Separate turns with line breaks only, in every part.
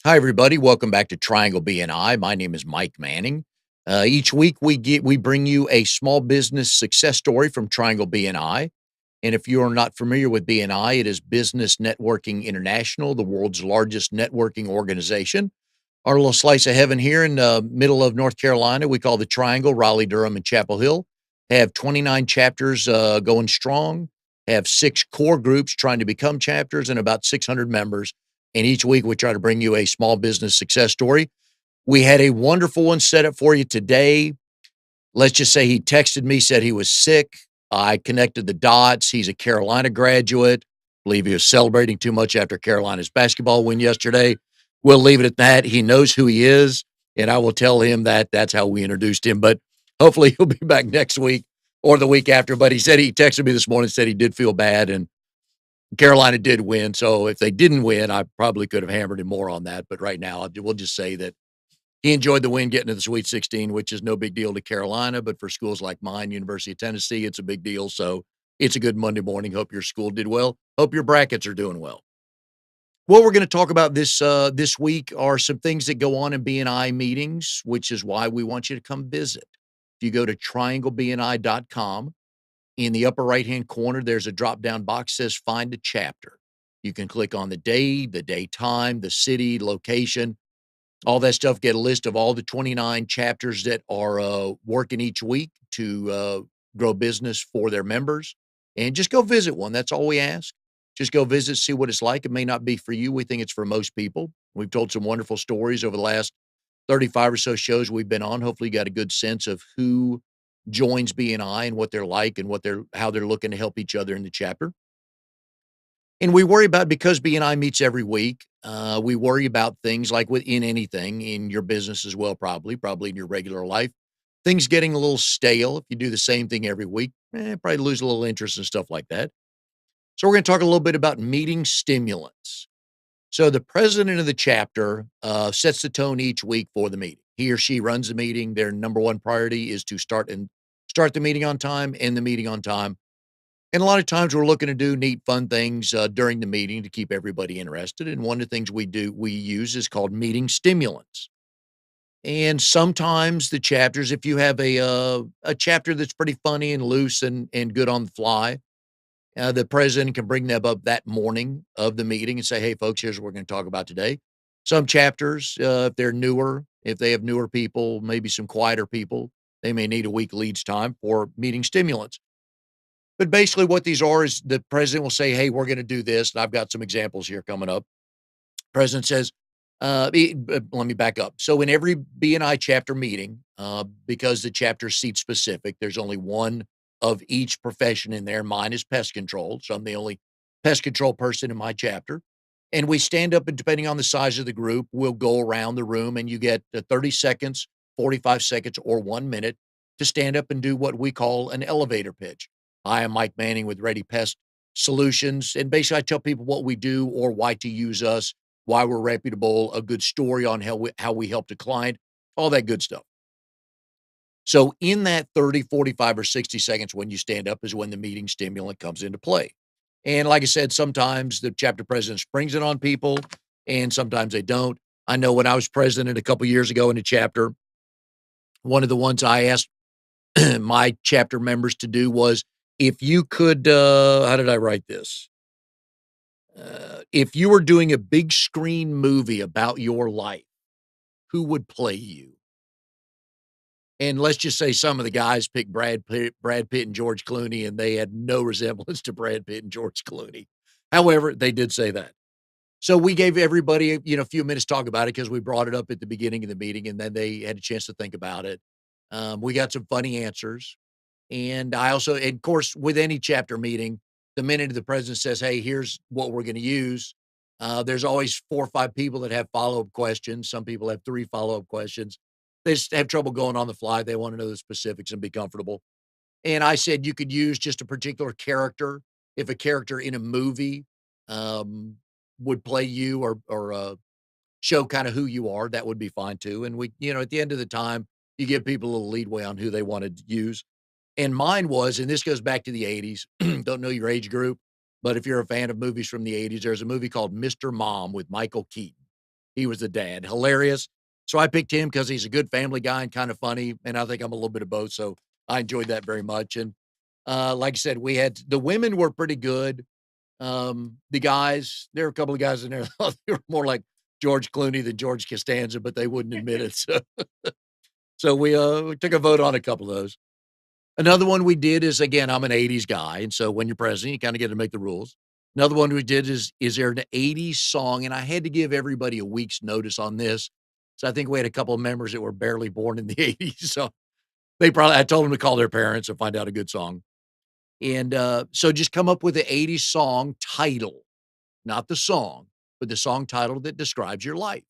Hi, everybody. Welcome back to Triangle BNI. My name is Mike Manning. Each week we bring you a small business success story from Triangle BNI. And if you are not familiar with BNI, it is Business Networking International, the world's largest networking organization. Our little slice of heaven here in the middle of North Carolina, we call the Triangle, Raleigh, Durham, and Chapel Hill. Have 29 chapters going strong. Have 6 core groups trying to become chapters and about 600 members. And each week we try to bring you a small business success story. We had a wonderful one set up for you today. Let's just say he texted me, said he was sick. I connected the dots. He's a Carolina graduate. Believe he was celebrating too much after Carolina's basketball win yesterday. We'll leave it at that. He knows who he is, and I will tell him that that's how we introduced him. But hopefully he'll be back next week or the week after. But he said he texted me this morning, said he did feel bad, and Carolina did win. So if they didn't win, I probably could have hammered him more on that. But right now, we'll just say that he enjoyed the win getting to the Sweet 16, which is no big deal to Carolina, but for schools like mine, University of Tennessee, it's a big deal. So it's a good Monday morning. Hope your school did well. Hope your brackets are doing well. What we're going to talk about this week are some things that go on in BNI meetings, which is why we want you to come visit. If you go to trianglebni.com, in the upper right-hand corner, there's a drop-down box that says Find a Chapter. You can click on the day time, the city, location, all that stuff, get a list of all the 29 chapters that are working each week to grow business for their members. And just go visit one. That's all we ask. Just go visit, see what it's like. It may not be for you. We think it's for most people. We've told some wonderful stories over the last 35 or so shows we've been on. Hopefully, you got a good sense of who joins BNI and what they're like and how they're looking to help each other in the chapter. And we worry about, because BNI meets every week, we worry about things like within anything in your business as well, probably in your regular life. Things getting a little stale if you do the same thing every week, probably lose a little interest and stuff like that. So we're going to talk a little bit about meeting stimulants. So the president of the chapter sets the tone each week for the meeting. He or she runs the meeting. Their number one priority is to start the meeting on time, end the meeting on time. And a lot of times we're looking to do neat, fun things during the meeting to keep everybody interested. And one of the things we use is called meeting stimulants. And sometimes the chapters, if you have a chapter that's pretty funny and loose and good on the fly, the president can bring them up that morning of the meeting and say, "Hey, folks, here's what we're going to talk about today." Some chapters, if they're newer, if they have newer people, maybe some quieter people, they may need a week leads time for meeting stimulants. But basically what these are is the president will say, "Hey, we're gonna do this," and I've got some examples here coming up. President says, let me back up. So in every BNI chapter meeting, because the chapter is seat specific, there's only one of each profession in there. Mine is pest control, so I'm the only pest control person in my chapter. And we stand up, and depending on the size of the group, we'll go around the room, and you get 30 seconds, 45 seconds, or 1 minute to stand up and do what we call an elevator pitch. I am Mike Manning with Ready Pest Solutions. And basically, I tell people what we do or why to use us, why we're reputable, a good story on how we helped a client, all that good stuff. So in that 30, 45, or 60 seconds when you stand up is when the meeting stimulant comes into play. And like I said, sometimes the chapter president springs it on people and sometimes they don't. I know when I was president a couple years ago in a chapter, one of the ones I asked my chapter members to do was, if you could, how did I write this? If you were doing a big screen movie about your life, who would play you? And let's just say some of the guys picked Brad Pitt and George Clooney, and they had no resemblance to Brad Pitt and George Clooney. However, they did say that. So we gave everybody, a few minutes to talk about it because we brought it up at the beginning of the meeting, and then they had a chance to think about it. We got some funny answers. And of course, with any chapter meeting, the minute the president says, "Hey, here's what we're going to use," there's always 4 or 5 people that have follow-up questions. Some people have 3 follow-up questions. They just have trouble going on the fly. They want to know the specifics and be comfortable. And I said you could use just a particular character. If a character in a movie um, would play you or show kind of who you are, that would be fine too. And at the end of the time, you give people a little leadway on who they want to use. And mine was, and this goes back to the 80s, don't know your age group, but if you're a fan of movies from the 80s, there's a movie called Mr. Mom with Michael Keaton. He was the dad. Hilarious. So I picked him because he's a good family guy and kind of funny, and I think I'm a little bit of both, so I enjoyed that very much, and, like I said, we had the women were pretty good. The guys, there were a couple of guys in there, they were more like George Clooney than George Costanza, but they wouldn't admit it, so we took a vote on a couple of those. Another one we did is, again, I'm an '80s guy, and so when you're president, you kinda get to make the rules. Another one we did is there an '80s song, and I had to give everybody a week's notice on this, so I think we had a couple of members that were barely born in the '80s, so I told them to call their parents and find out a good song. And, so just come up with a '80s song title, not the song, but the song title that describes your life.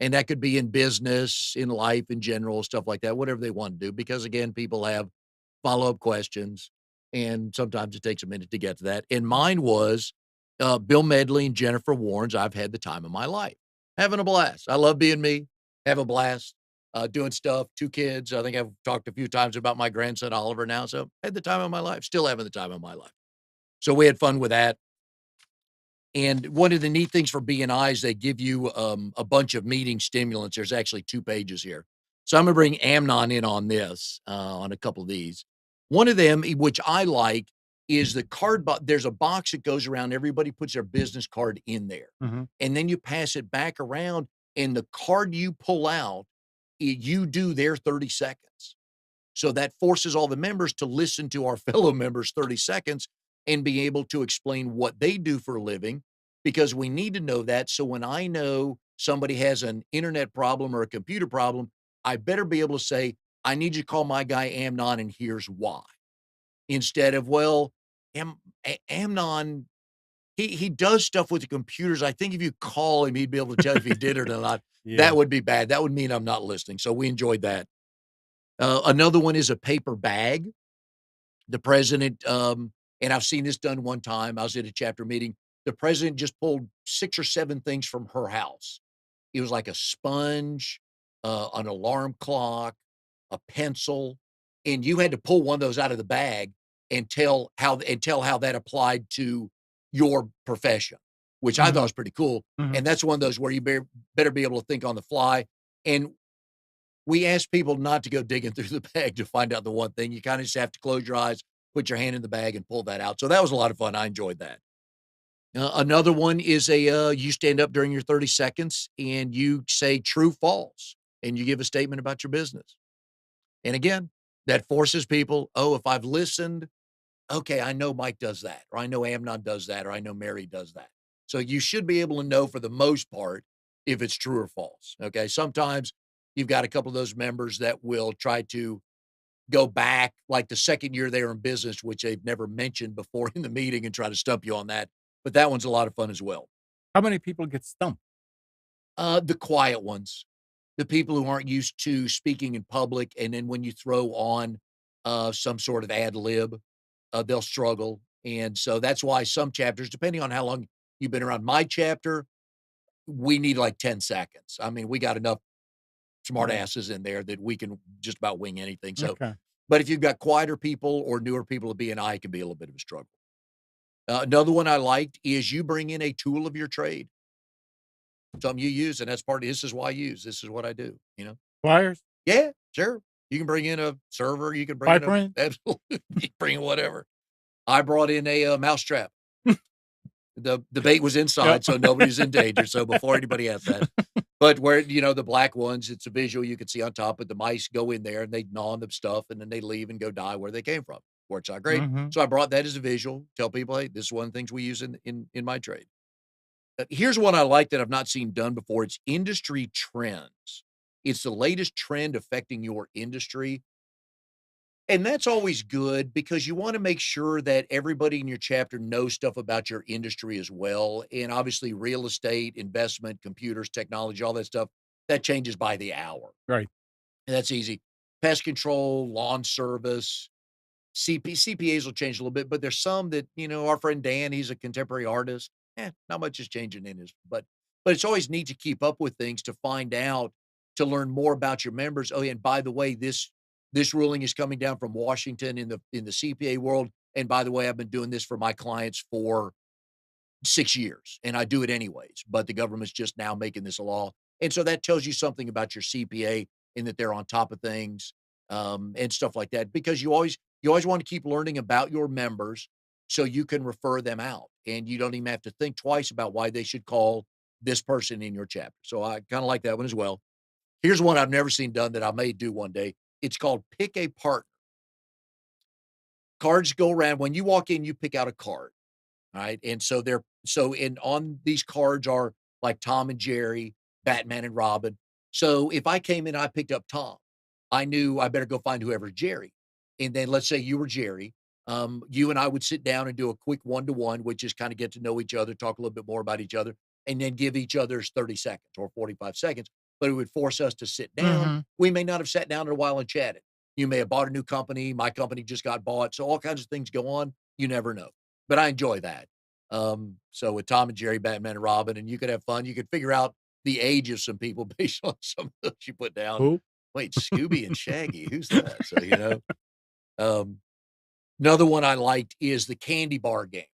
And that could be in business, in life in general, stuff like that, whatever they want to do, because again, people have follow-up questions, and sometimes it takes a minute to get to that. And mine was, Bill Medley and Jennifer Warnes, "I've had the time of my life." Having a blast. I love being me, have a blast, doing stuff, 2 kids. I think I've talked a few times about my grandson, Oliver, now, so had the time of my life, still having the time of my life. So we had fun with that. And one of the neat things for BNI is they give you a bunch of meeting stimulants. There's actually 2 pages here. So I'm gonna bring Amnon in on this, on a couple of these. One of them, which I like, is the card there's a box that goes around, everybody puts their business card in there,
Mhm.
and then you pass it back around, and the card you pull out, you do their 30 seconds. So that forces all the members to listen to our fellow members 30 seconds and be able to explain what they do for a living, because we need to know that. So when I know somebody has an internet problem or a computer problem, I better be able to say, I need you to call my guy Amnon, and here's why. Instead of, well, Amnon, he does stuff with the computers. I think if you call him, he'd be able to tell you if he did it or not.
Yeah.
That would be bad. That would mean I'm not listening. So we enjoyed that. Another one is a paper bag. The president, and I've seen this done one time. I was at a chapter meeting. The president just pulled 6 or 7 things from her house. It was like a sponge, an alarm clock, a pencil, and you had to pull one of those out of the bag and tell how that applied to your profession, which I thought
Mhm.
was pretty cool.
Mhm.
And that's one of those where you better be able to think on the fly. And we ask people not to go digging through the bag to find out the one thing. You kinda just have to close your eyes, put your hand in the bag, and pull that out. So that was a lot of fun. I enjoyed that. Another one is you stand up during your 30 seconds and you say true, false, and you give a statement about your business. And again, that forces people, oh, if I've listened, okay, I know Mike does that, or I know Amnon does that, or I know Mary does that. So you should be able to know for the most part if it's true or false. Okay. Sometimes you've got a couple of those members that will try to go back like the second year they were in business, which they've never mentioned before in the meeting, and try to stump you on that. But that one's a lot of fun as well.
How many people get stumped?
The quiet ones, the people who aren't used to speaking in public, and then when you throw on some sort of ad lib, they'll struggle. And so that's why some chapters, depending on how long you've been around, my chapter, we need like 10 seconds. I mean, we got enough smart
Right.
asses in there that we can just about wing anything. So,
Okay.
but if you've got quieter people or newer people to BNI, it can be a little bit of a struggle. Another one I liked is you bring in a tool of your trade, something you use, and that's part of this is why I use, this is what I do, you know?
Flyers?
Yeah, sure. You can bring in a server, you can bring in
Pipe
a,
wrench?
absolutely, you can bring in whatever. I brought in a mousetrap. The bait was
Yep.
inside, so nobody's in danger, so before anybody has that. But where, the black ones, it's a visual you can see on top, but the mice go in there and they gnaw on the stuff, and then they leave and go die where they came from. Works out great.
Mhm.
So I brought that as a visual, tell people, "Hey, this is one of the things we use in my trade." Here's one I like that I've not seen done before, it's industry trends. It's the latest trend affecting your industry, and that's always good because you wanna make sure that everybody in your chapter knows stuff about your industry as well, and obviously real estate, investment, computers, technology, all that stuff, that changes by the hour,
Right.
and that's easy. Pest control, lawn service, CPAs will change a little bit, but there's some that, our friend Dan, he's a contemporary artist. Not much is changing in his, but it's always neat to keep up with things to find out, to learn more about your members. Oh, yeah, and by the way, this ruling is coming down from Washington in the CPA world. And by the way, I've been doing this for my clients for 6 years, and I do it anyways, but the government's just now making this a law, and so that tells you something about your CPA and that they're on top of things, and stuff like that, because you always wanna keep learning about your members so you can refer them out, and you don't even have to think twice about why they should call this person in your chapter, so I kinda like that one as well. Here's one I've never seen done that I may do one day. It's called Pick a Partner. Cards go around. When you walk in, you pick out a card. All right. And so on these cards are like Tom and Jerry, Batman and Robin. So if I came in and I picked up Tom, I knew I better go find whoever's Jerry. And then let's say you were Jerry. You and I would sit down and do a quick one-to-one, which is kind of get to know each other, talk a little bit more about each other, and then give each other's 30 seconds or 45 seconds. But it would force us to sit down.
Mhm.
We may not have sat down in a while and chatted. You may have bought a new company. My company just got bought. So all kinds of things go on. You never know. But I enjoy that. So with Tom and Jerry, Batman and Robin, and you could have fun. You could figure out the age of some people based on some of those you put down.
Who?
Wait, Scooby and Shaggy, who's that? So, um, another one I liked is the candy bar game.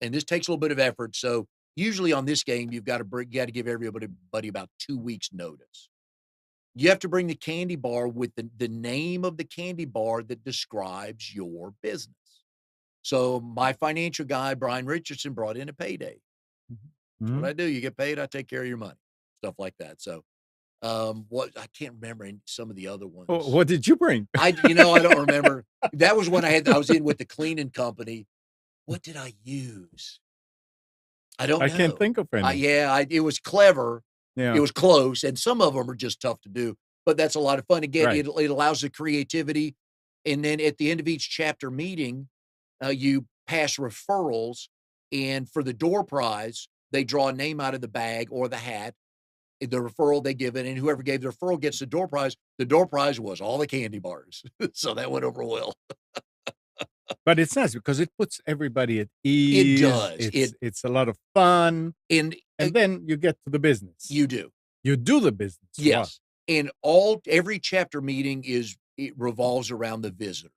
And this takes a little bit of effort. So usually on this game, you got to give everybody about 2 weeks notice. You have to bring the candy bar with the name of the candy bar that describes your business. So my financial guy, Brian Richardson, brought in a payday. That's what
Mhm.
I do. You get paid, I take care of your money, stuff like that. So, what I can't remember some of the other ones.
What did you bring?
I don't remember. That was when I was in with the cleaning company. What did I use? I don't
I can't
know.
think of any.
It was clever. It
Yeah.
was close, and some of them are just tough to do, but that's a lot of fun. Again,
Right.
it allows the creativity, and then at the end of each chapter meeting, you pass referrals, and for the door prize, they draw a name out of the bag or the hat, the referral they give it, and whoever gave the referral gets the door prize. The door prize was all the candy bars, so that went over well.
But it's nice because it puts everybody at
It
ease.
does.
It's a lot of fun,
And
and then you get to the business.
you do.
You do the business. Wow.
Yes, and every chapter meeting it revolves around the visitors.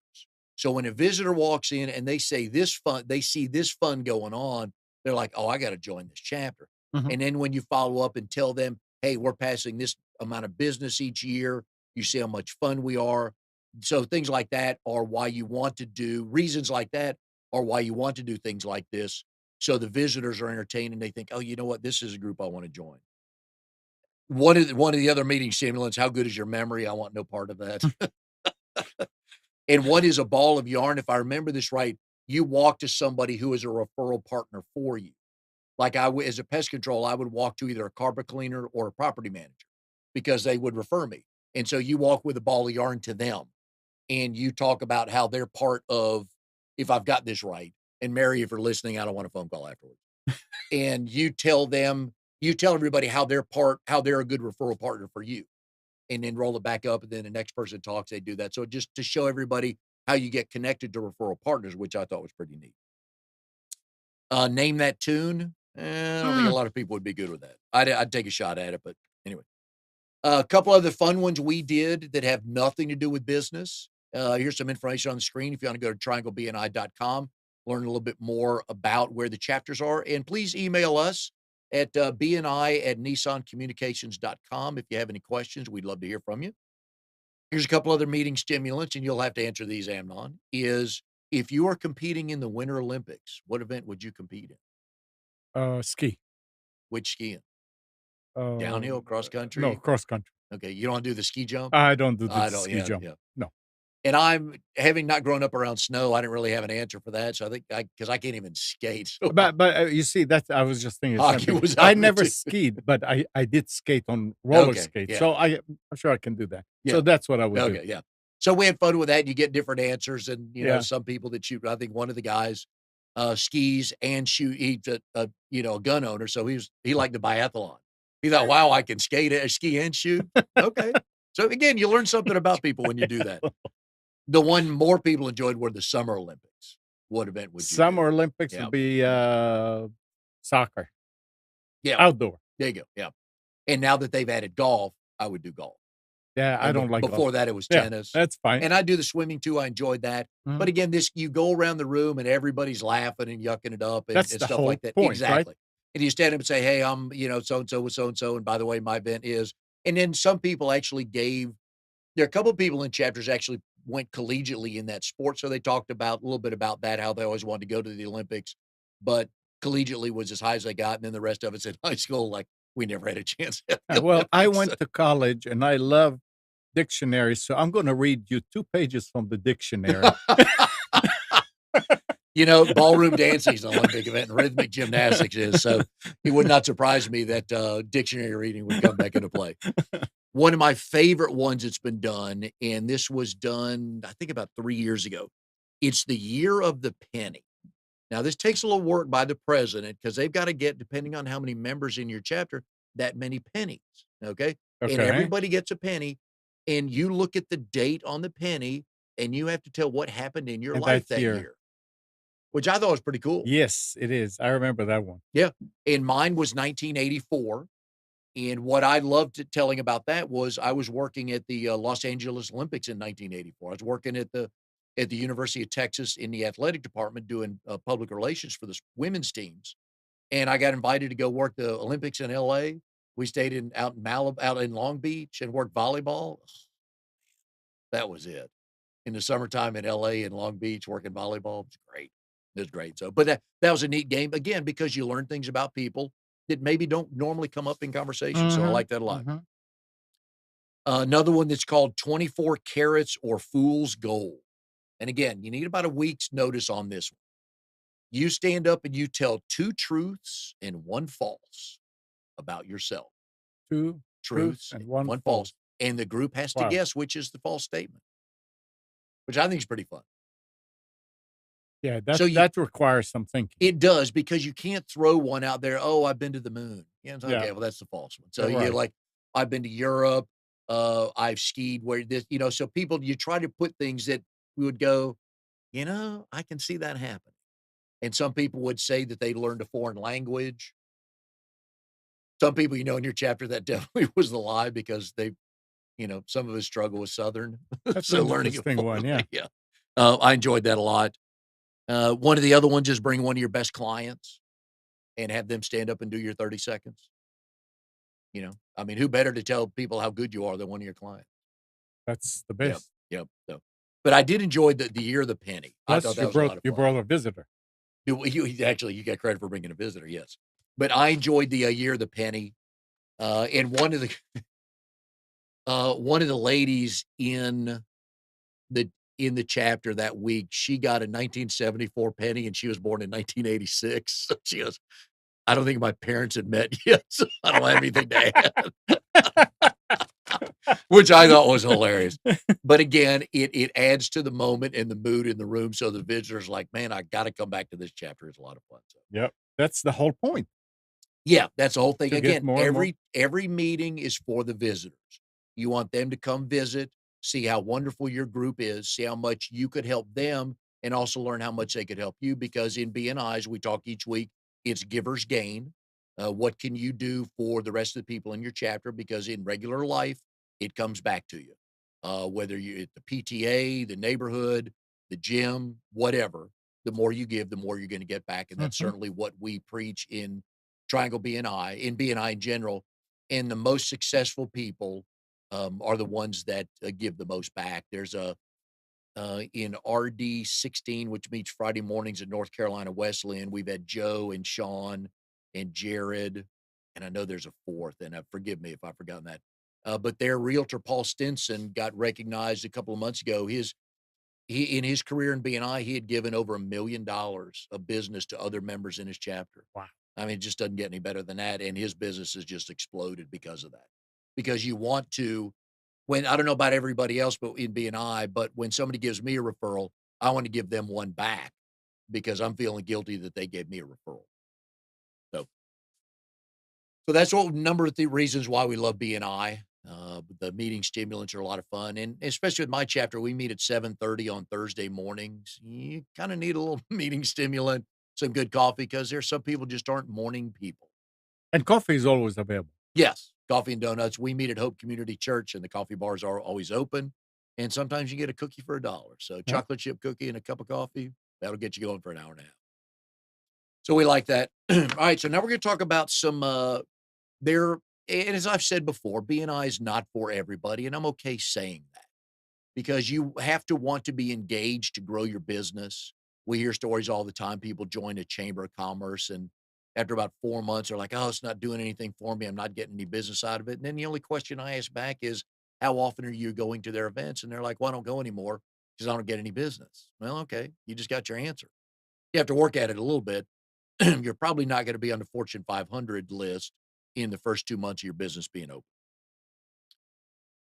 So when a visitor walks in and they say they see this fun going on, they're like, "Oh, I gotta join this chapter."
Mhm.
And then when you follow up and tell them, "Hey, we're passing this amount of business each year. You see how much fun we are." So things like that are why you want to do reasons like that are why you want to do things like this. So the visitors are entertained and they think, "Oh, you know what? This is a group I want to join." One of the other meeting stimulants, how good is your memory? I want no part of that. And what is a ball of yarn? If I remember this right, you walk to somebody who is a referral partner for you. Like as a pest control, I would walk to either a carpet cleaner or a property manager because they would refer me. And so you walk with a ball of yarn to them and you talk about how they're part of, if I've got this right, and Mary, if you're listening, I don't want a phone call afterwards. And you tell everybody how they're a good referral partner for you, and then roll it back up. And then the next person talks, they do that. So just to show everybody how you get connected to referral partners, which I thought was pretty neat. Name that tune. I don't think a
Mm.
lot of people would be good with that. I'd take a shot at it, but anyway. A couple other fun ones we did that have nothing to do with business. Here's some information on the screen. If you want to go to trianglebni.com, learn a little bit more about where the chapters are. And please email us at bni@nissancommunications.com if you have any questions. We'd love to hear from you. Here's a couple other meeting stimulants, and you'll have to answer these, Amnon. Is if you are competing in the Winter Olympics, what event would you compete in?
Ski.
Which skiing?
Uh,
Downhill, cross
no,
country?
cross country.
Okay, you don't do the ski jump?
I don't do the
I don't,
ski
yeah,
jump.
yeah.
No.
And I'm having not grown up around snow, I didn't really have an answer for that. So I think because I can't even skate. So
But you see, that I was just thinking the same
hockey
thing.
was
I
out of it
never
too.
skied, but I did skate on roller
Okay,
skates,
yeah,
so I'm sure I can do that.
yeah.
So that's what I would do.
Okay, yeah. So we had fun with that. You get different answers, and
Yeah.
some people that shoot. I think one of the guys skis and shoot. He's a gun owner, so he liked the biathlon. He thought, "Wow, I can ski and shoot." Okay. So again, you learn something about people when you do that. The one more people enjoyed were the Summer Olympics. What event would you do?
Summer Olympics
Yeah,
would be, soccer,
yeah.
outdoor.
There you go. Yeah. And now that they've added golf, I would do golf.
Yeah, I
and
don't like golf.
before that, it was
Yeah,
tennis.
that's fine.
And I do the swimming too, I enjoyed that. But
Mhm.
again, this you go around the room and everybody's laughing and yucking it up
That's
and
the
stuff
whole
like that.
point, right?
Exactly. And you stand up and say, "Hey, I'm, so and so with so and so, and by the way, my event is." And then some people actually gave there are a couple of people in chapters actually went collegiately in that sport, so they talked about a little bit about that, how they always wanted to go to the Olympics, but collegiately was as high as they got, and then the rest of it's in high school, like, we never had a chance at the
Well, I
Olympics.
went to college and I love dictionaries, so I'm gonna read you 2 pages from the dictionary.
Ballroom dancing is an Olympic event, and rhythmic gymnastics is, so it would not surprise me that, dictionary reading would come back into play. One of my favorite ones that's been done, and this was done, I think, about 3 years ago. It's the Year of the Penny. Now, this takes a little work by the president because they've got to get, depending on how many members in your chapter, that many pennies. Okay. And
Okay.
everybody gets a penny, and you look at the date on the penny, and you have to tell what happened in your
And
life
that's
that
here.
year, which I thought was pretty cool.
Yes, it is. I remember that one.
Yeah. And mine was 1984. And what I loved telling about that was I was working at the Los Angeles Olympics in 1984. I was working at the University of Texas in the athletic department doing public relations for the women's teams, and I got invited to go work the Olympics in LA. We stayed out in Malibu, out in Long Beach, and worked volleyball. That was it. In the summertime in LA and Long Beach, working volleyball, it was great. It was great. So, but that was a neat game again because you learn things about people that maybe don't normally come up in conversation. So I
Mhm,
like that a lot.
mhm.
Another one that's called 24 Carats or Fool's Gold. And again, you need about a week's notice on this one. You stand up and you tell two truths and one false about yourself.
2 truths
Truths,
and 1
one
false.
false. And the group has to
Wow.
guess which is the false statement, which I think is pretty fun.
Yeah,
So
that requires some thinking.
it does because you can't throw one out there. Oh, I've been to the moon. Yeah, it's
Yeah,
okay. Well, that's the false one. So
you're
you're
right.
like, I've been to Europe. I've skied where so people, you try to put things that we would go, I can see that happen. And some people would say that they learned a foreign language. Some people, in your chapter, that definitely was the lie because some of us struggle with Southern.
That's
So
an
learning a
interesting one,
foreign,
yeah.
yeah. I enjoyed that a lot. One of the other ones is bring one of your best clients and have them stand up and do your 30 seconds. I mean, who better to tell people how good you are than one of your clients?
That's the
Yep.
best.
Yep. So, but I did enjoy the Year of the Penny. I thought
Plus,
that was a lot of
you
fun.
brought a visitor.
You got credit for bringing a visitor, yes. But I enjoyed the Year of the Penny. And one of the ladies the in the chapter that week, she got a 1974 penny, and she was born in 1986. So she goes, "I don't think my parents had met yet, so I don't have anything to add," which I thought was hilarious. But again, it adds to the moment and the mood in the room, so the visitor's like, "Man, I gotta come back to this chapter. It's a lot of fun." So
Yep, that's the whole point,
yeah, that's the whole thing.
to get
Again,
more and more.
every meeting is for the visitors. You want them to come visit, see how wonderful your group is, see how much you could help them, and also learn how much they could help you. Because in BNIs, we talk each week, it's givers gain. What can you do for the rest of the people in your chapter? Because in regular life, it comes back to you. Whether you're at the PTA, the neighborhood, the gym, whatever, the more you give, the more you're going to get back. And that's
Mhm.
certainly what we preach in Triangle BNI, in BNI in general. And the most successful people are the ones that give the most back. There's a in RD 16, which meets Friday mornings at North Carolina Wesleyan. We've had Joe and Sean and Jared, and I know there's a fourth. And forgive me if I've forgotten that. But their realtor Paul Stinson got recognized a couple of months ago. He in his career in BNI, he had given over $1 million of business to other members in his chapter.
Wow.
I mean, it just doesn't get any better than that, and his business has just exploded because of that. Because you want to when I don't know about everybody else, but in BNI, but when somebody gives me a referral, I want to give them one back because I'm feeling guilty that they gave me a referral. So that's what number of the reasons why we love BNI. The meeting stimulants are a lot of fun, and especially with my chapter, we meet at 7:30 on Thursday mornings. You kind of need a little meeting stimulant, some good coffee because there's some people just aren't morning people.
And coffee is always available.
Yes, Coffee and donuts. We meet at Hope Community Church, and the coffee bars are always open. And sometimes you get a cookie for $1. So
Yeah.
chocolate chip cookie and a cup of coffee, that'll get you going for an hour and a half. So we like that. All right. So now we're going to talk about some there. And as I've said before, BNI is not for everybody, and I'm okay saying that because you have to want to be engaged to grow your business. We hear stories all the time. People join a chamber of commerce, and after about 4 months, they're like, "Oh, it's not doing anything for me. I'm not getting any business out of it." And then the only question I ask back is, "How often are you going to their events?" And they're like, "Well, I don't go anymore because I don't get any business." Well, okay, you just got your answer. You have to work at it a little bit. You're probably not going to be on the Fortune 500 list in the first 2 months of your business being open.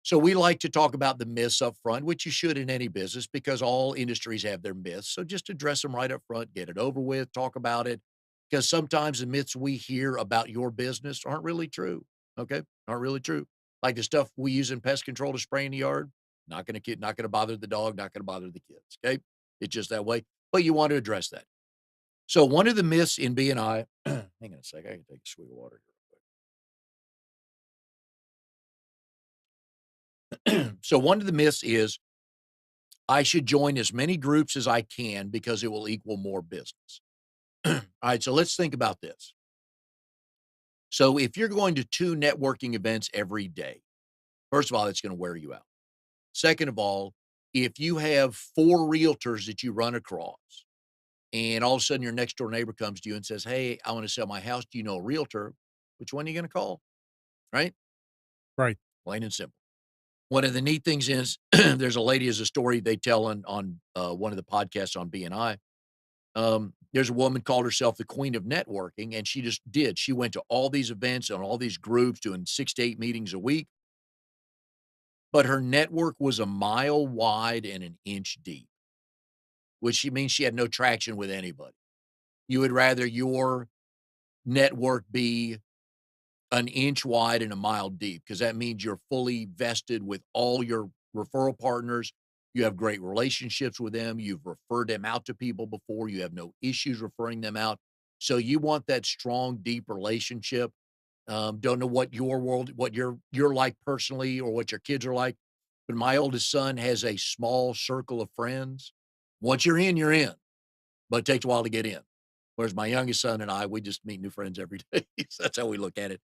So we like to talk about the myths up front, which you should in any business because all industries have their myths. So just address them right up front, get it over with, talk about it. Because sometimes the myths we hear about your business aren't really true. Okay. Aren't really true. Like the stuff we use in pest control to spray in the yard, not gonna bother the dog, not gonna bother the kids. Okay. It's just that way. But you want to address that. So one of the myths in BNI, hang on a sec, I can take a swig of water here. So one of the myths is I should join as many groups as I can because it will equal more business. All right, so let's think about this. So if you're going to 2 networking events every day, first of all, it's going to wear you out. Second of all, if you have 4 realtors that you run across and all of a sudden your next door neighbor comes to you and says, "Hey, I want to sell my house. Do you know a realtor?" Which one are you going to call? Right?
Right.
Plain and simple. One of the neat things is there's a lady as a story they tell on one of the podcasts on BNI. There's a woman called herself the queen of networking, and she just did. She went to all these events and all these groups doing 6 to 8 meetings a week, but her network was a mile wide and an inch deep, which she means she had no traction with anybody. You would rather your network be an inch wide and a mile deep because that means you're fully vested with all your referral partners. You have great relationships with them. You've referred them out to people before. You have no issues referring them out. So you want that strong, deep relationship. Don't know what your world, what you're like personally, or what your kids are like. But my oldest son has a small circle of friends. Once you're in, but it takes a while to get in. Whereas my youngest son and I, we just meet new friends every day. So that's how we look at it.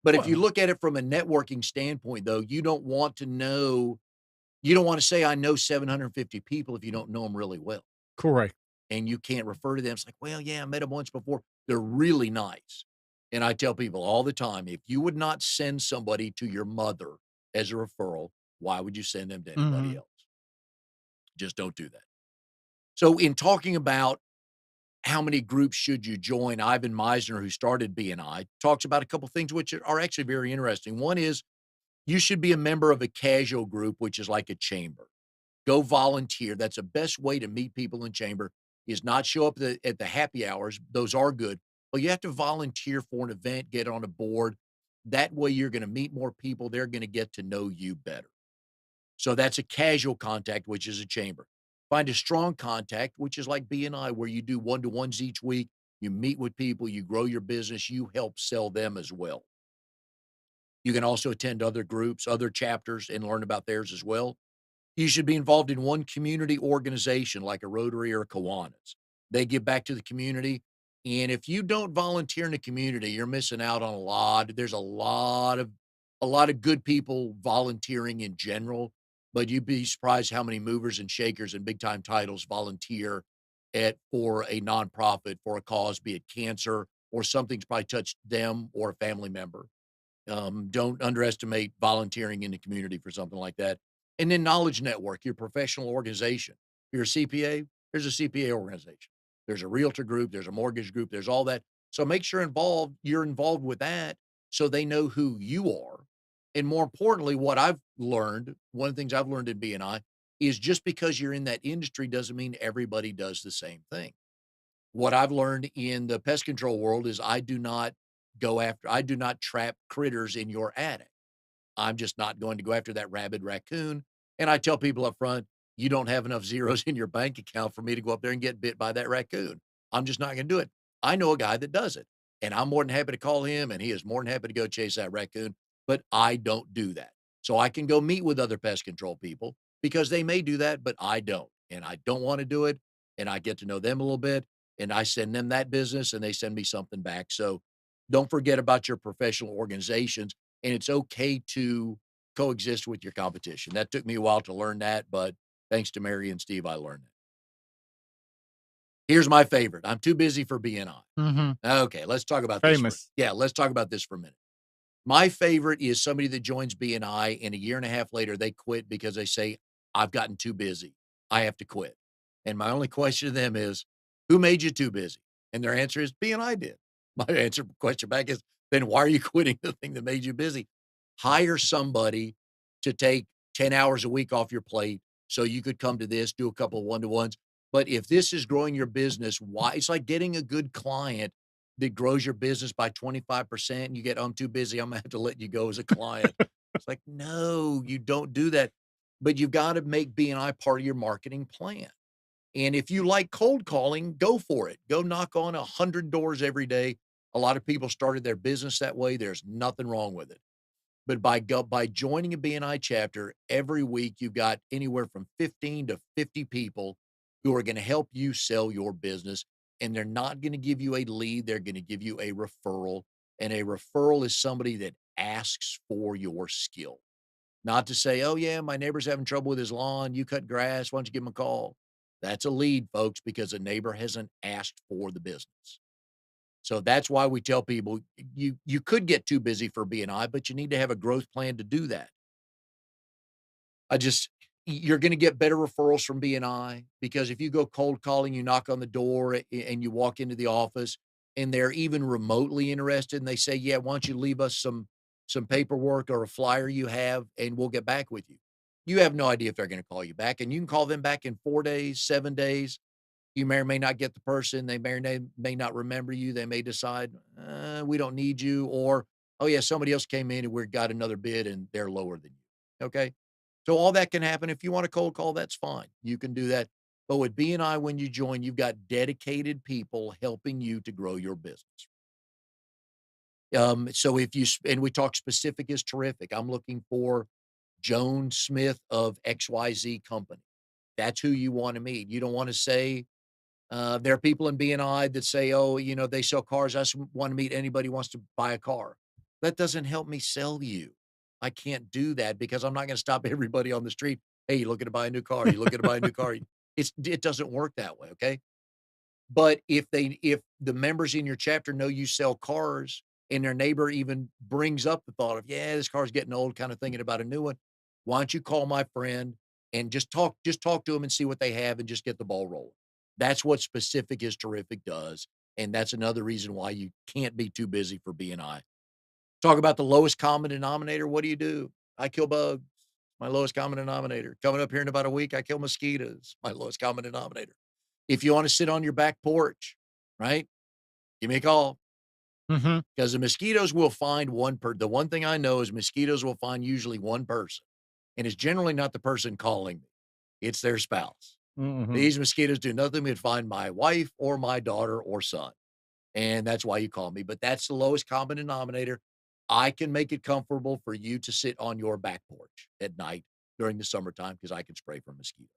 But if you
Well,
look at it from a networking standpoint, though, you don't want to say, I know 750 people if you don't know them really well
correct.
and you can't refer to them. It's like, well, yeah, I met them once before. They're really nice. And I tell people all the time, if you would not send somebody to your mother as a referral, why would you send them to anybody
Mhm.
else? Just don't do that. So, in talking about how many groups should you join, Ivan Meisner, who started BNI, talks about a couple things which are actually very interesting. One is you should be a member of a casual group, which is like a chamber. Go volunteer. That's the best way to meet people in chamber is not show up at the happy hours. Those are good, but you have to volunteer for an event, get on a board. That way you're going to meet more people. They're going to get to know you better. So that's a casual contact, which is a chamber. Find a strong contact, which is like BNI, where you do one-to-ones each week. You meet with people, you grow your business, you help sell them as well. You can also attend other groups, other chapters, and learn about theirs as well. You should be involved in one community organization like a Rotary or a Kiwanis. They give back to the community. And if you don't volunteer in the community, you're missing out on a lot. There's a lot of good people volunteering in general, but you'd be surprised how many movers and shakers and big time titles volunteer at for a nonprofit for a cause, be it cancer or something's probably touched them or a family member. Don't underestimate volunteering in the community for something like that. And then knowledge network, your professional organization. You're a CPA, there's a CPA organization. There's a realtor group, there's a mortgage group, there's all that. So make sure you're involved with that so they know who you are. And more importantly, what I've learned, one of the things I've learned in BNI is just because you're in that industry doesn't mean everybody does the same thing. What I've learned in the pest control world is I do not trap critters in your attic. I'm just not going to go after that rabid raccoon. And I tell people up front, you don't have enough zeros in your bank account for me to go up there and get bit by that raccoon. I'm just not going to do it. I know a guy that does it, and I'm more than happy to call him, and he is more than happy to go chase that raccoon. but I don't do that. So I can go meet with other pest control people because they may do that, but I don't. And I don't want to do it. And I get to know them a little bit and I send them that business and they send me something back. So don't forget about your professional organizations. And it's okay to coexist with your competition. That took me a while to learn that, but thanks to Mary and Steve, I learned that. Here's my favorite. I'm too busy for BNI.
Mhm.
Okay, let's talk about this for
Famous.
yeah, let's talk about this for a minute. My favorite is somebody that joins BNI and a year and a half later they quit because they say, "I've gotten too busy. I have to quit." And my only question to them is, "Who made you too busy?" And their answer is, "BNI did." My answer question back is, "Then why are you quitting the thing that made you busy?" Hire somebody to take 10 hours a week off your plate so you could come to this, do a couple of one-to-ones. But if this is growing your business, why it's like getting a good client that grows your business by 25% and you get, I'm too busy. I'm gonna have to let you go as a client. It's like, no, you don't do that. But you've got to make BNI part of your marketing plan. And if you like cold calling, go for it. Go knock on 100 doors every day. A lot of people started their business that way. There's nothing wrong with it. But by joining a BNI chapter every week, you've got anywhere from 15 to 50 people who are going to help you sell your business. And they're not going to give you a lead, they're going to give you a referral. And a referral is somebody that asks for your skill. Not to say, oh, yeah, my neighbor's having trouble with his lawn. You cut grass. Why don't you give him a call? That's a lead, folks, because a neighbor hasn't asked for the business. So that's why we tell people you could get too busy for BNI, but you need to have a growth plan to do that. I just you're going to get better referrals from BNI because if you go cold calling, you knock on the door and you walk into the office and they're even remotely interested and they say, "Yeah, why don't you leave us some paperwork or a flyer you have and we'll get back with you." You have no idea if they're going to call you back and you can call them back in 4 days, 7 days. You may or may not get the person. They may not remember you. They may decide, we don't need you. Or, oh, yeah, somebody else came in and we got another bid and they're lower than you. Okay. So all that can happen. If you want a cold call, that's fine. You can do that. But with BNI, when you join, you've got dedicated people helping you to grow your business. So if you, and we talk specific is terrific. I'm looking for Joan Smith of XYZ company. That's who you want to meet. You don't want to say, there are people in BNI that say, "Oh, they sell cars. I just want to meet anybody who wants to buy a car." That doesn't help me sell you. I can't do that because I'm not going to stop everybody on the street. Hey, you looking to buy a new car? You looking to buy a new car? It doesn't work that way. Okay. But if the members in your chapter know you sell cars and their neighbor even brings up the thought of, yeah, this car's getting old, kind of thinking about a new one, why don't you call my friend and just talk to them and see what they have and just get the ball rolling. That's what specific is terrific does. And that's another reason why you can't be too busy for BNI. Talk about the lowest common denominator. What do? I kill bugs. My lowest common denominator. Coming up here in about a week, I kill mosquitoes. My lowest common denominator. If you wanna sit on your back porch, right? Give me a call
Mhm.
because the mosquitoes will find the one thing I know is mosquitoes will find usually one person, and it's generally not the person calling me, it's their spouse.
Mhm.
These mosquitoes do nothing but find my wife or my daughter or son, and that's why you call me, but that's the lowest common denominator. I can make it comfortable for you to sit on your back porch at night during the summertime because I can spray for mosquitoes.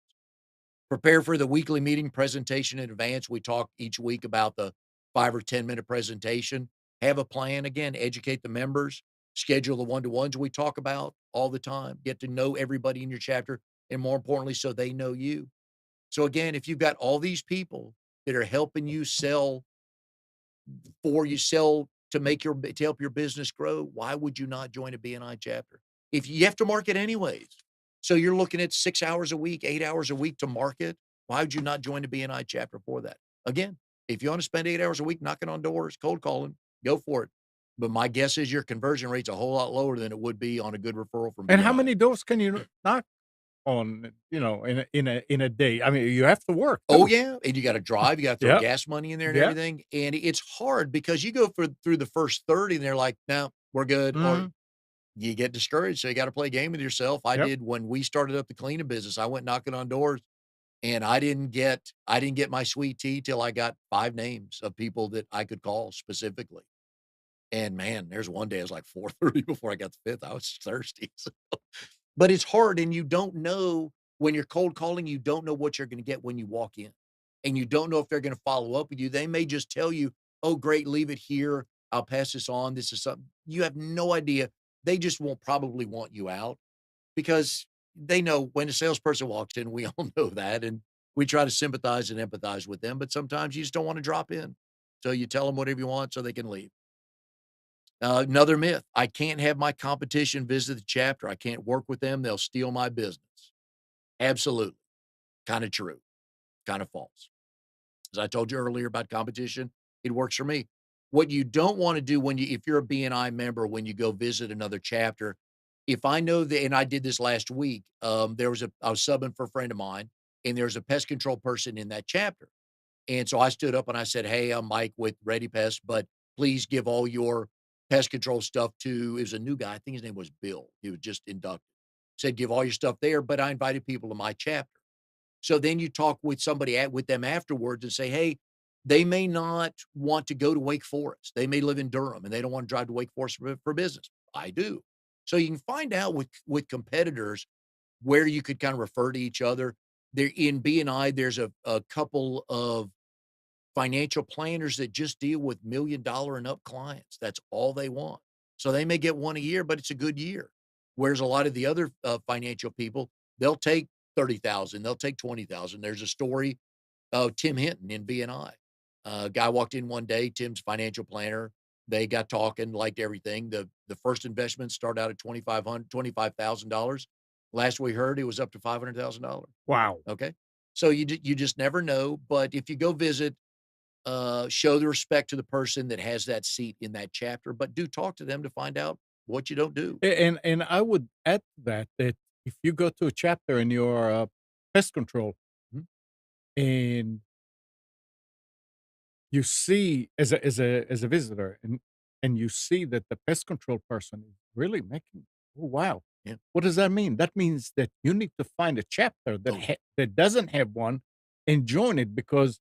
Prepare for the weekly meeting presentation in advance. We talk each week about the 5 or 10-minute presentation. Have a plan. Again, educate the members, schedule the one-to-ones we talk about all the time. Get to know everybody in your chapter, and more importantly, so they know you. So again, if you've got all these people that are helping you sell for you sell to make to help your business grow, why would you not join a BNI chapter? If you have to market anyways. So you're looking at 6 hours a week, 8 hours a week to market. Why would you not join a BNI chapter for that? Again, if you want to spend 8 hours a week knocking on doors, cold calling, go for it. But my guess is your conversion rate's a whole lot lower than it would be on a good referral from
And how
BNI.
many doors can you knock on, in a day? I mean, you have to work
Oh,
too.
yeah, and you gotta drive, you gotta throw
Yep.
gas money in there and
Yep.
everything, and it's hard because you go through the first 30 and they're like, "No, we're good," or
Mhm.
you get discouraged, so you gotta play a game with yourself. I
Yep.
did when we started up the cleaning business, I went knocking on doors, and I didn't get my sweet tea till I got 5 names of people that I could call specifically. And man, there's one day I was like 4:30 before I got the fifth. I was thirsty. But it's hard, and you don't know when you're cold calling, you don't know what you're gonna get when you walk in, and you don't know if they're gonna follow up with you. They may just tell you, "Oh, great, leave it here. I'll pass this on. This is something." You have no idea. They just won't probably want you out because they know when a salesperson walks in, we all know that, and we try to sympathize and empathize with them, but sometimes you just don't wanna drop in. So you tell them whatever you want so they can leave. Another myth, I can't have my competition visit the chapter. I can't work with them. They'll steal my business. Absolutely. Kind of true, kind of false. As I told you earlier about competition, it works for me. What you don't want to do if you're a BNI member, when you go visit another chapter, if I know that, and I did this last week, I was subbing for a friend of mine, and there's a pest control person in that chapter. And so I stood up and I said, "Hey, I'm Mike with Ready Pest, but please give all your pest control stuff to," it was a new guy. I think his name was Bill. He was just inducted. Said, "Give all your stuff there," but I invited people to my chapter. So then you talk with with them afterwards and say, "Hey, they may not want to go to Wake Forest. They may live in Durham and they don't want to drive to Wake Forest for business. I do." So you can find out with competitors where you could kind of refer to each other. There in BNI, there's a couple of financial planners that just deal with $1,000,000 and up clients. That's all they want. So they may get one a year, but it's a good year. Whereas a lot of the other financial people, they'll take 30,000, they'll take 20,000. There's a story of Tim Hinton in BNI. Guy walked in one day, Tim's financial planner. They got talking, liked everything. The first investment started out at $25,000. Last we heard, it was up to $500,000.
Wow.
Okay. So you just never know. But if you go visit, show the respect to the person that has that seat in that chapter, but do talk to them to find out what you don't do.
And I would add to that, that if you go to a chapter in your pest control
Mhm.
and you see as a visitor, and you see that the pest control person is really making, oh wow,
Yeah.
what does that mean? That means that you need to find a chapter that
Oh, yeah.
that doesn't have one and join it, because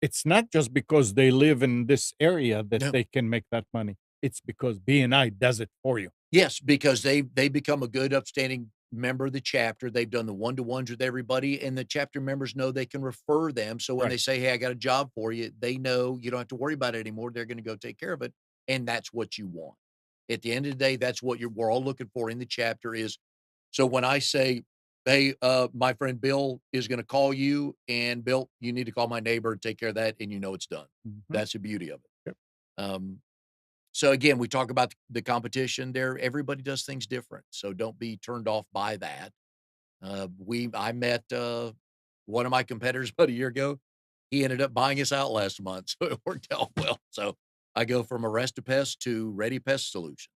it's not just because they live in this area that
No.
they can make that money. It's because BNI does it for you.
Yes, because they become a good upstanding member of the chapter. They've done the one-to-ones with everybody, and the chapter members know they can refer them. So when
Right.
they say, "Hey, I got a job for you," they know you don't have to worry about it anymore. They're gonna go take care of it, and that's what you want. At the end of the day, that's what we're all looking for in the chapter is, so when I say, "Hey, my friend Bill is gonna call you, and Bill, you need to call my neighbor and take care of that," and you know it's done.
Mhm.
That's the beauty of it.
Yep.
Um, so again, we talk about the competition there. Everybody does things different. So don't be turned off by that. I met one of my competitors about a year ago. He ended up buying us out last month. So it worked out well. So I go from Arrest a Pest to Ready Pest Solutions.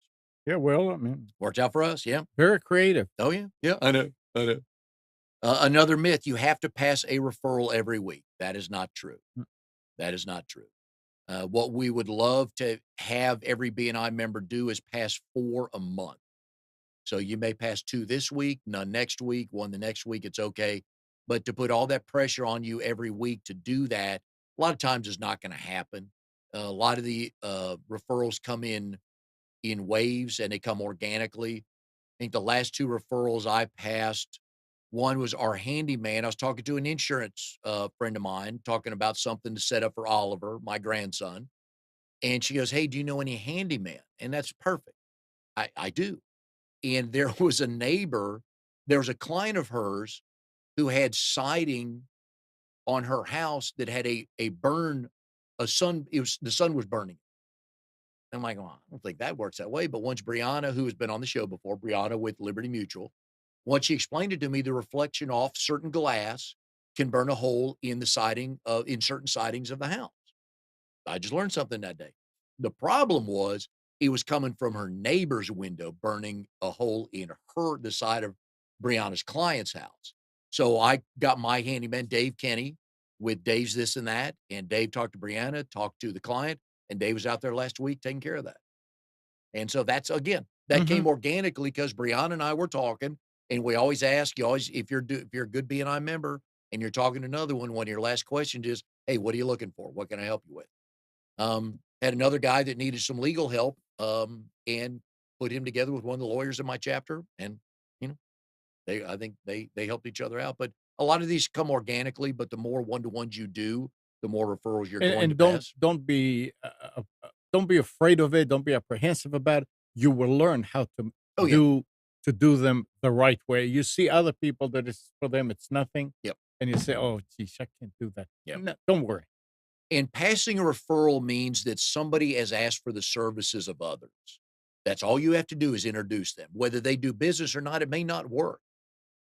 Yeah, well, I mean,
Worked out for us. Yeah.
very creative.
Oh yeah. Yeah. I know. I know. Another myth, you have to pass a referral every week. That is not true.
Mm.
That is not true. What we would love to have every BNI member do is pass 4 a month. So you may pass 2 this week, none next week, 1 the next week, it's okay. But to put all that pressure on you every week to do that, a lot of times is not gonna happen. A lot of the, referrals come in waves, and they come organically. I think the last 2 referrals I passed, one was our handyman. I was talking to an insurance, friend of mine, talking about something to set up for Oliver, my grandson, and she goes, "Hey, do you know any handyman?" And that's perfect. I do. And there was a neighbor, there was a client of hers who had siding on her house that had a burn, a sun, it was the sun was burning. I'm like, "Well, I don't think that works that way." But once Brianna, who has been on the show before, Brianna with Liberty Mutual, once she explained it to me, the reflection off certain glass can burn a hole in the siding, in certain sidings of the house. I just learned something that day. The problem was it was coming from her neighbor's window, burning a hole in the side of Brianna's client's house. So I got my handyman, Dave Kenny, with Dave's this and that. And Dave talked to Brianna, talked to the client, and Dave was out there last week taking care of that. And so that's again, that
Mhm.
came organically because Brianna and I were talking, and we always ask you always if you're a good BNI member and you're talking to another one of your last questions is, "Hey, what are you looking for? What can I help you with?" Had another guy that needed some legal help, and put him together with one of the lawyers in my chapter, and, you know, I think they helped each other out, but a lot of these come organically, but the more one-to-ones you do, the more referrals you're going to
And
pass.
don't be afraid of it, don't be apprehensive about it. You will learn how
Oh, yeah.
do do them the right way. You see other people that is for them, it's nothing,
Yep.
and you say, "Oh, geez, I can't do that."
Yep.
No, don't worry.
And passing a referral means that somebody has asked for the services of others. That's all you have to do is introduce them. Whether they do business or not, it may not work.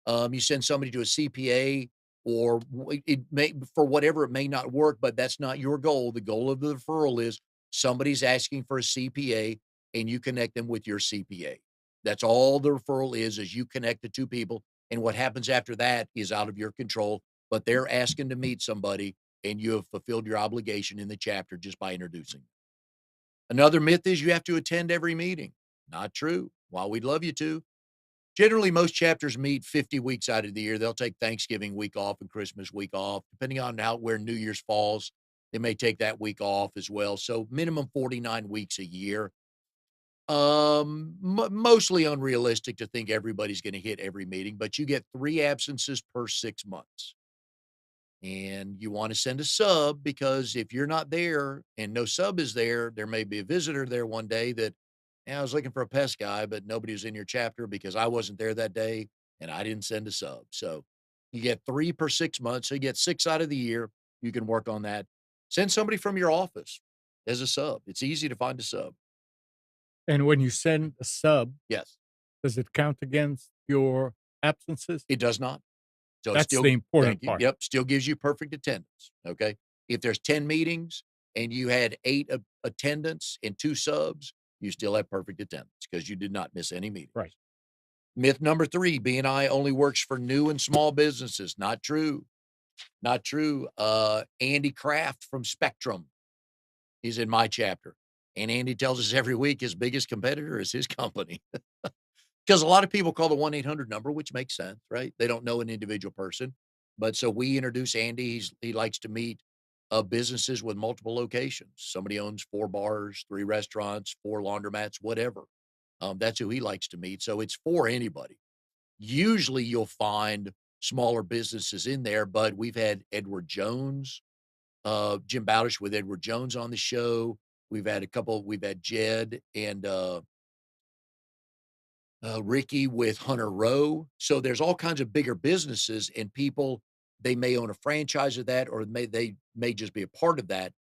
You send somebody to a CPA or it may, for whatever, it may not work, but that's not your goal. The goal of the referral is somebody's asking for a CPA and you connect them with your CPA. That's all the referral is you connect the two people. And what happens after that is out of your control, but they're asking to meet somebody and you have fulfilled your obligation in the chapter just by introducing. Another myth is you have to attend every meeting. Not true. While we'd love you to, generally, most chapters meet 50 weeks out of the year. They'll take Thanksgiving week off and Christmas week off, depending on how where New Year's falls. They may take that week off as well. So minimum 49 weeks a year. Mostly unrealistic to think everybody's going to hit every meeting, but you get 3 absences per 6 months. And you want to send a sub because if you're not there and no sub is there, there may be a visitor there one day that, "Yeah, I was looking for a pest guy, but nobody was in your chapter because I wasn't there that day and I didn't send a sub." So you get 3 per 6 months. So you get 6 out of the year. You can work on that. Send somebody from your office as a sub. It's easy to find a sub.
And when you send a sub,
Yes,
does it count against your absences?
it does not. So it
That's the
still, thank
important
you.
part.
Yep, still gives you perfect attendance. Okay. If there's 10 meetings and you had 8 attendance and 2 subs, you still have perfect attendance because you did not miss any
Right.
meetings. Myth number 3, BNI only works for new and small businesses. Not true. Not true. Andy Kraft from Spectrum is in my chapter. And Andy tells us every week his biggest competitor is his company. Because a lot of people call the 1-800 number, which makes sense, right? They don't know an individual person. But so we introduce Andy. He likes to meet businesses with multiple locations. Somebody owns 4 bars, 3 restaurants, 4 laundromats, whatever. That's who he likes to meet. So it's for anybody. Usually you'll find smaller businesses in there, but we've had Edward Jones, Jim Bowdish with Edward Jones on the show. We've had Jed and Ricky with Hunter Rowe. So there's all kinds of bigger businesses and people, they may own a franchise of that, or they may just be a part of that.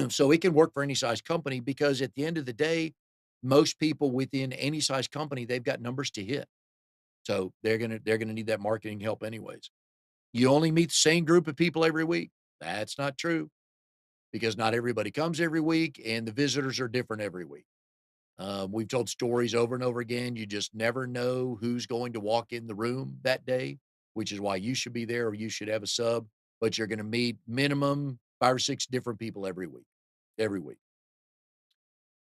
So it can work for any size company because at the end of the day, most people within any size company, they've got numbers to hit. So they're gonna need that marketing help anyways. You only meet the same group of people every week. That's not true because not everybody comes every week and the visitors are different every week. We've told stories over and over again. You just never know who's going to walk in the room that day, which is why you should be there or you should have a sub. But you're going to meet minimum 5 or 6 different people every week. Every week.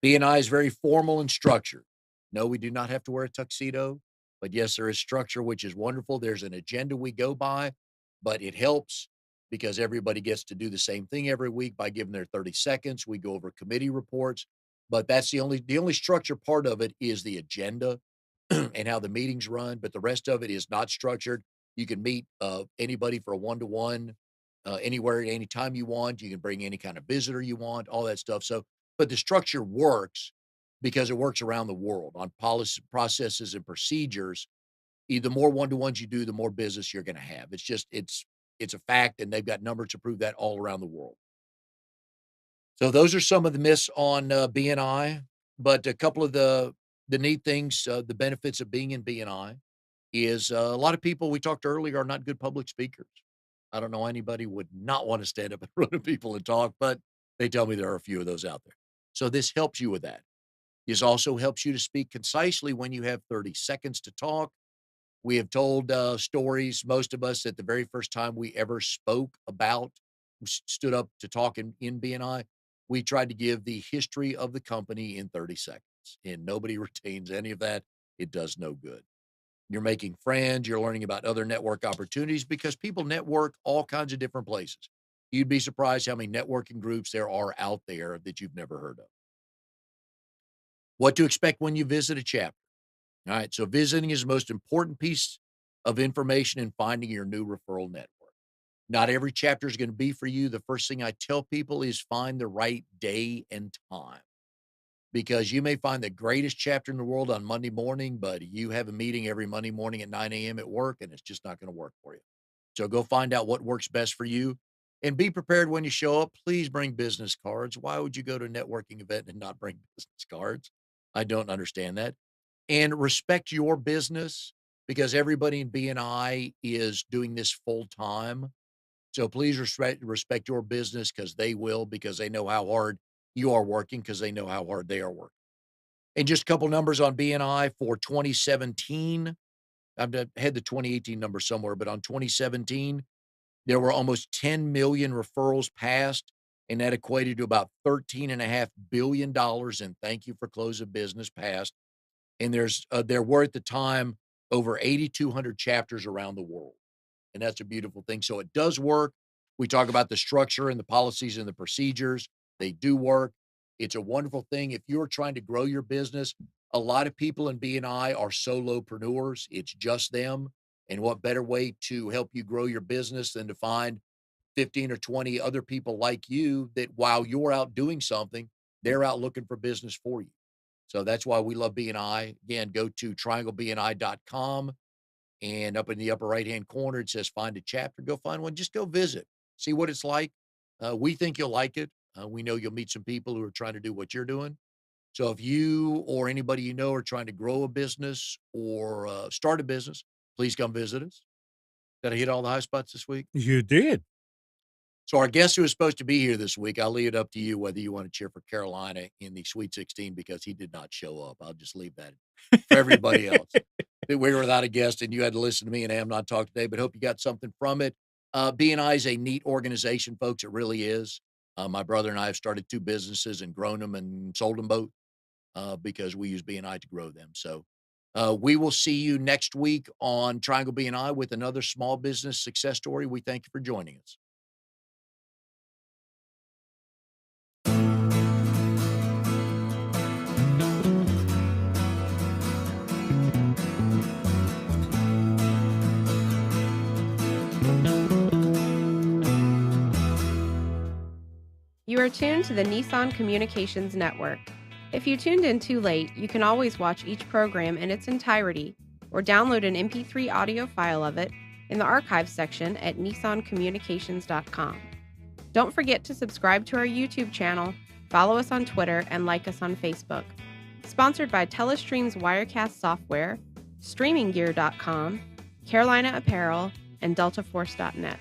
BNI is very formal and structured. No, we do not have to wear a tuxedo, but yes, there is structure, which is wonderful. There's an agenda we go by, but it helps because everybody gets to do the same thing every week by giving their 30 seconds. We go over committee reports, but that's the only structure part of it is the agenda and how the meetings run, but the rest of it is not structured. You can meet anybody for a one-to-one anywhere at any time you want. You can bring any kind of visitor you want, all that stuff. So but the structure works because it works around the world on policy processes and procedures. The more one-to-ones you do, the more business you're going to have. It's a fact, and they've got numbers to prove that all around the world. So those are some of the myths on BNI, but a couple of the neat things, the benefits of being in BNI is a lot of people we talked earlier are not good public speakers. I don't know anybody would not want to stand up in front of people and talk, but they tell me there are a few of those out there. So this helps you with that. This also helps you to speak concisely when you have 30 seconds to talk. We have told stories, most of us, that the very first time we ever spoke about, stood up to talk in BNI, we tried to give the history of the company in 30 seconds, and nobody retains any of that. It does no good. You're making friends, you're learning about other network opportunities because people network all kinds of different places. You'd be surprised how many networking groups there are out there that you've never heard of. What to expect when you visit a chapter. All right. So visiting is the most important piece of information in finding your new referral network. Not every chapter is going to be for you. The first thing I tell people is find the right day and time, because you may find the greatest chapter in the world on Monday morning, but you have a meeting every Monday morning at 9 a.m. at work, and it's just not going to work for you. So go find out what works best for you and be prepared when you show up. Please bring business cards. Why would you go to a networking event and not bring business cards? I don't understand that. And respect your business, because everybody in BNI is doing this full time. So please respect your business, because they will, because they know how hard you are working, because they know how hard they are working. And just a couple numbers on BNI for 2017. I had the 2018 number somewhere, but on 2017, there were almost 10 million referrals passed, and that equated to about $13.5 billion in thank you for close of business passed. And there were at the time over 8,200 chapters around the world. And that's a beautiful thing. So it does work. We talk about the structure and the policies and the procedures. They do work. It's a wonderful thing. If you're trying to grow your business, a lot of people in BNI are solopreneurs. It's just them. And what better way to help you grow your business than to find 15 or 20 other people like you that while you're out doing something, they're out looking for business for you. So that's why we love BNI. Again, go to trianglebni.com, and up in the upper right-hand corner, it says find a chapter. Go find one. Just go visit. See what it's like. We think you'll like it. We know you'll meet some people who are trying to do what you're doing. So if you or anybody you know are trying to grow a business or start a business, please come visit us. Did I hit all the high spots this week?
You did.
So our guest who is supposed to be here this week, I'll leave it up to you whether you want to cheer for Carolina in the Sweet 16, because he did not show up. I'll just leave that for everybody else. That we were without a guest and you had to listen to me and I am not talk today, but hope you got something from it. BNI is a neat organization, folks. It really is. My brother and I have started 2 businesses and grown them and sold them both because we use BNI to grow them. So we will see you next week on Triangle BNI with another small business success story. We thank you for joining us.
You are tuned to the Nissan Communications Network. If you tuned in too late, you can always watch each program in its entirety or download an MP3 audio file of it in the archives section at nissancommunications.com. Don't forget to subscribe to our YouTube channel, follow us on Twitter, and like us on Facebook. Sponsored by Telestream's Wirecast software, StreamingGear.com, Carolina Apparel, and DeltaForce.net.